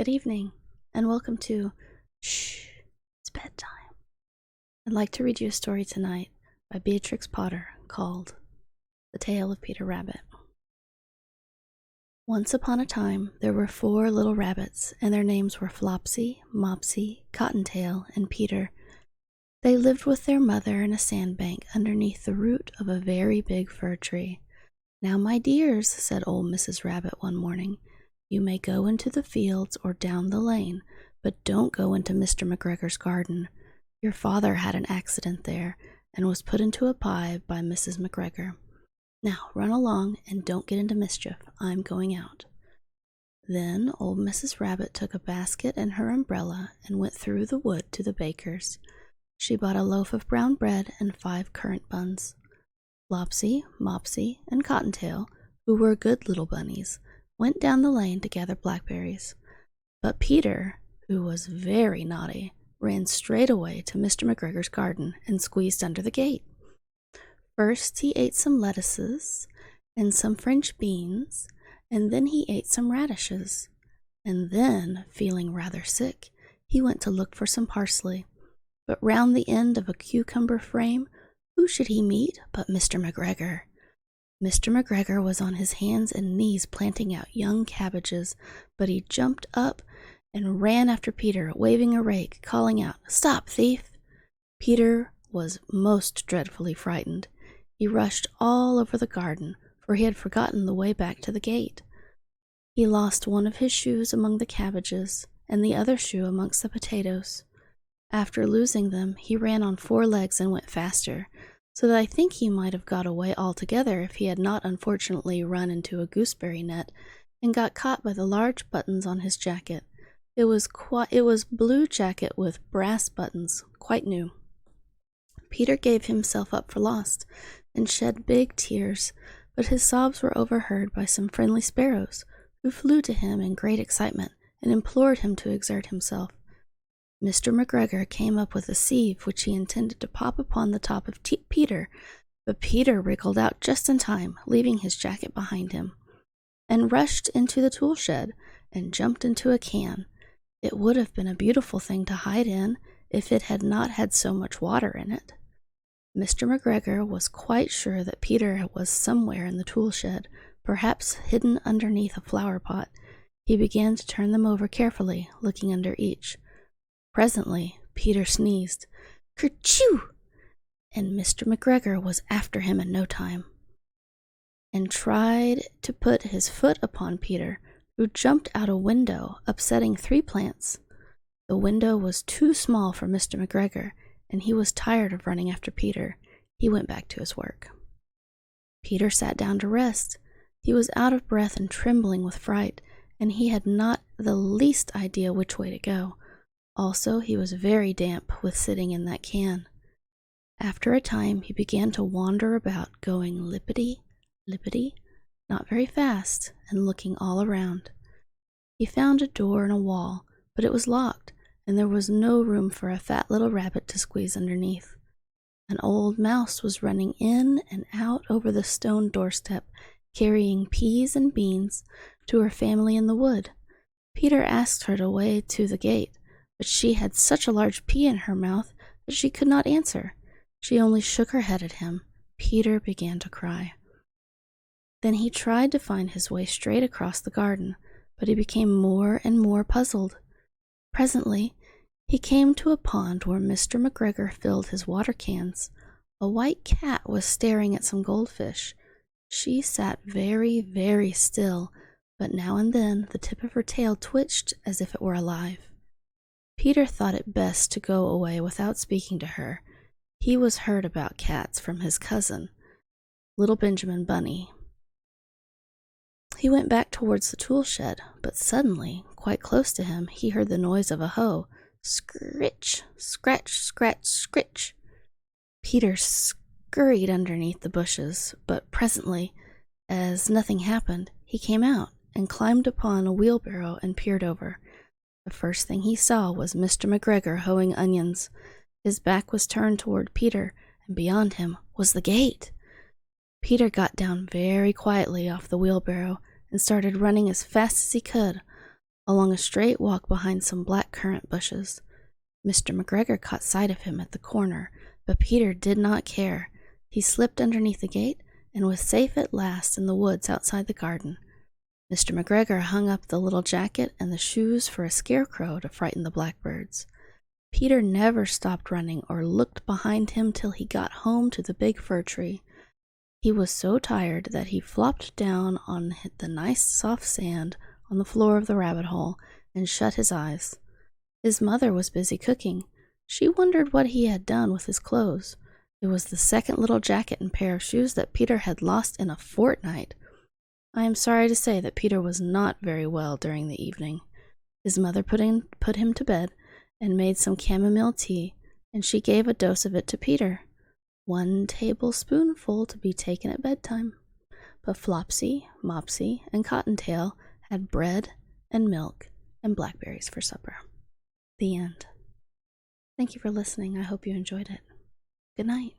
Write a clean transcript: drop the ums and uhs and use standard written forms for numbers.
Good evening, and welcome to Shh, it's Bedtime. I'd like to read you a story tonight by Beatrix Potter called The Tale of Peter Rabbit. Once upon a time, there were 4 little rabbits, and their names were Flopsy, Mopsy, Cottontail, and Peter. They lived with their mother in a sandbank underneath the root of a very big fir tree. "Now, my dears," said old Mrs. Rabbit one morning, "you may go into the fields or down the lane, but don't go into Mr. McGregor's garden. Your father had an accident there and was put into a pie by Mrs. McGregor. Now run along and don't get into mischief. I'm going out." Then old Mrs. Rabbit took a basket and her umbrella and went through the wood to the baker's. She bought a loaf of brown bread and 5 currant buns. Flopsy, Mopsy, and Cottontail, who were good little bunnies, went down the lane to gather blackberries. But Peter, who was very naughty, ran straight away to Mr. McGregor's garden and squeezed under the gate. First he ate some lettuces and some French beans, and then he ate some radishes. And then, feeling rather sick, he went to look for some parsley. But round the end of a cucumber frame, who should he meet but Mr. McGregor? Mr. McGregor was on his hands and knees planting out young cabbages, but he jumped up and ran after Peter, waving a rake, calling out, "Stop, thief!" Peter was most dreadfully frightened. He rushed all over the garden, for he had forgotten the way back to the gate. He lost one of his shoes among the cabbages, and the other shoe amongst the potatoes. After losing them, he ran on 4 legs and went faster, so that I think he might have got away altogether if he had not unfortunately run into a gooseberry net and got caught by the large buttons on his jacket. It was blue jacket with brass buttons, quite new. Peter gave himself up for lost and shed big tears, but his sobs were overheard by some friendly sparrows, who flew to him in great excitement and implored him to exert himself. Mr. McGregor came up with a sieve which he intended to pop upon the top of Peter, but Peter wriggled out just in time, leaving his jacket behind him, and rushed into the tool shed and jumped into a can. It would have been a beautiful thing to hide in if it had not had so much water in it. Mr. McGregor was quite sure that Peter was somewhere in the tool shed, perhaps hidden underneath a flower pot. He began to turn them over carefully, looking under each. Presently, Peter sneezed, "Kerchoo!" and Mr. McGregor was after him in no time, and tried to put his foot upon Peter, who jumped out a window, upsetting 3 plants. The window was too small for Mr. McGregor, and he was tired of running after Peter. He went back to his work. Peter sat down to rest. He was out of breath and trembling with fright, and he had not the least idea which way to go. Also, he was very damp with sitting in that can. After a time, he began to wander about, going lippity, lippity, not very fast, and looking all around. He found a door in a wall, but it was locked, and there was no room for a fat little rabbit to squeeze underneath. An old mouse was running in and out over the stone doorstep, carrying peas and beans to her family in the wood. Peter asked her to way to the gate, but she had such a large pea in her mouth that she could not answer. She only shook her head at him. Peter began to cry. Then he tried to find his way straight across the garden, but he became more and more puzzled. Presently, he came to a pond where Mr. McGregor filled his water cans. A white cat was staring at some goldfish. She sat very, very still, but now and then the tip of her tail twitched as if it were alive. Peter thought it best to go away without speaking to her. He was heard about cats from his cousin, little Benjamin Bunny. He went back towards the tool shed, but suddenly, quite close to him, he heard the noise of a hoe. Scritch, scratch, scratch, scritch. Peter scurried underneath the bushes, but presently, as nothing happened, he came out and climbed upon a wheelbarrow and peered over. The first thing he saw was Mr. McGregor hoeing onions. His back was turned toward Peter, and beyond him was the gate. Peter got down very quietly off the wheelbarrow and started running as fast as he could. along a straight walk behind some black currant bushes. Mr. McGregor caught sight of him at the corner, but Peter did not care. He slipped underneath the gate and was safe at last in the woods outside the garden. Mr. McGregor hung up the little jacket and the shoes for a scarecrow to frighten the blackbirds. Peter never stopped running or looked behind him till he got home to the big fir tree. He was so tired that he flopped down on the nice soft sand on the floor of the rabbit hole and shut his eyes. His mother was busy cooking. She wondered what he had done with his clothes. It was the second little jacket and pair of shoes that Peter had lost in a fortnight. I am sorry to say that Peter was not very well during the evening. His mother put him to bed and made some chamomile tea, and she gave a dose of it to Peter. 1 tablespoonful to be taken at bedtime. But Flopsy, Mopsy, and Cottontail had bread and milk and blackberries for supper. The end. Thank you for listening. I hope you enjoyed it. Good night.